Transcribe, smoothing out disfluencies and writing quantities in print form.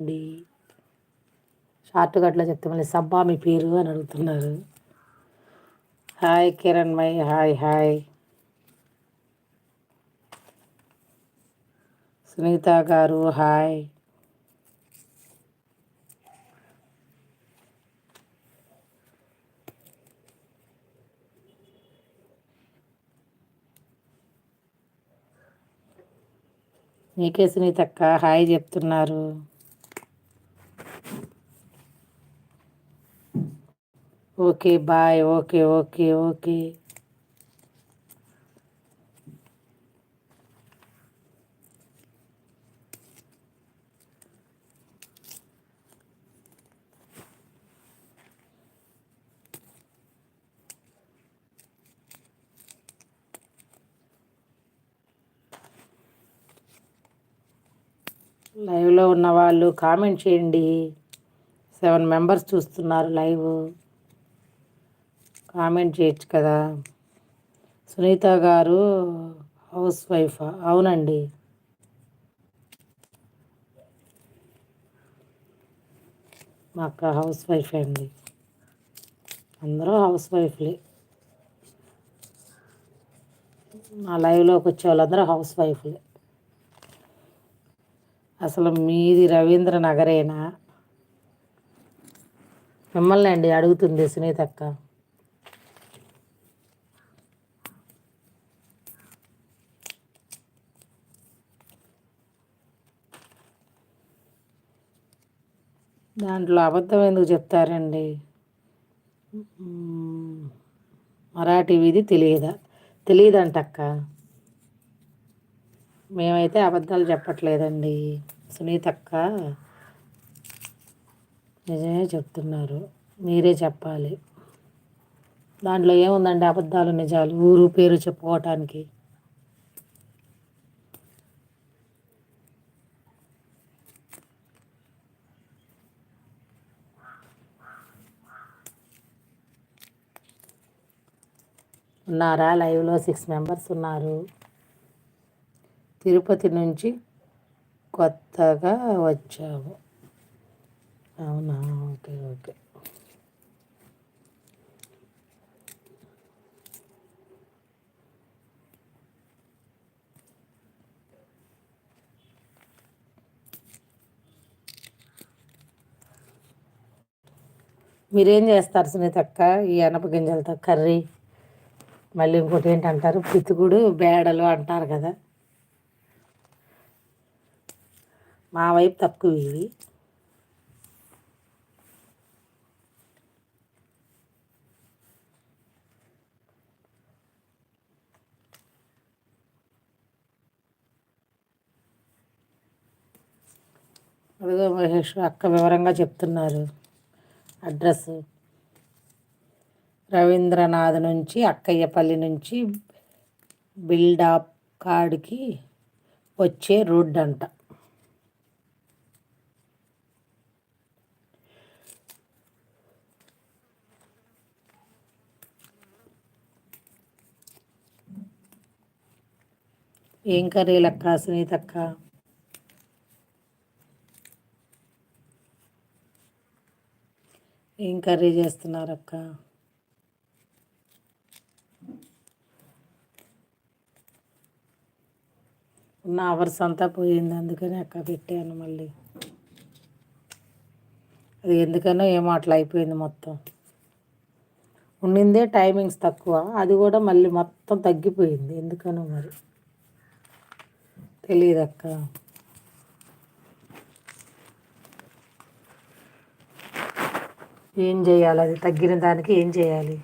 అండి షార్ట్ కట్లో చెప్తే మళ్ళీ సబ్బా మీ పేరు అని అడుగుతున్నారు. Hi Kiran my hi hi. Sunitha గారు హాయ్. నీకే సునీతక్క హాయ్ చెప్తున్నారు. Okay bye. Okay okay okay. లైవ్లో ఉన్న వాళ్ళు కామెంట్ చేయండి. 7 మెంబర్స్ చూస్తున్నారు లైవ్. కామెంట్ చేయొచ్చు కదా. సునీత గారు హౌస్ వైఫా? అవునండి. మా అక్క హౌస్ వైఫ్ అండి. అందరూ హౌస్ వైఫ్లే. నా లైవ్లోకి వచ్చే వాళ్ళందరూ హౌస్ వైఫ్లే. అసలు మీది రవీంద్ర నగరేనా? మిమ్మల్ని అండి అడుగుతుంది సునీతక్క. దాంట్లో అబద్ధం ఎందుకు చెప్తారండి? మరాఠీ వీధి తెలియదంటక్క. మేమైతే అబద్ధాలు చెప్పట్లేదండి. సునీతక్క నిజమే చెప్తున్నారు. మీరే చెప్పాలి. దాంట్లో ఏముందండి అబద్ధాలు నిజాలు ఊరు పేరు చెప్పుకోవటానికి. ఉన్నారా లైవ్లో? 6 మెంబర్స్ ఉన్నారు. తిరుపతి నుంచి కొత్తగా వచ్చాము. అవునా? Okay okay. మీరేం చేస్తారు సునీతక్క ఈ అనప గింజలతో కర్రీ? మళ్ళీ ఇంకోటి ఏంటంటారు, పితుకుడు బేడలు అంటారు కదా. మా వైపు తక్కువ ఇవి. అదిగో మహేష్ అక్క వివరంగా చెప్తున్నారు. అడ్రస్ రవీంద్రనాథ్ నుంచి అక్కయ్యపల్లి నుంచి బిల్డాప్ కాడికి వచ్చే రోడ్ అంట. ఏం కర్రీలక్క సునీతక్క? ఏం కర్రీ చేస్తున్నారక్క? ఉన్న అవర్స్ అంతా పోయింది, అందుకని అక్క పెట్టాను మళ్ళీ. అది ఎందుకనో ఏమో అట్లా అయిపోయింది మొత్తం. ఉండిందే టైమింగ్స్ తక్కువ, అది కూడా మళ్ళీ మొత్తం తగ్గిపోయింది ఎందుకనో మరి తెలియదక్క. ఏం చేయాలి? అది తగ్గిన దానికి ఏం చేయాలి?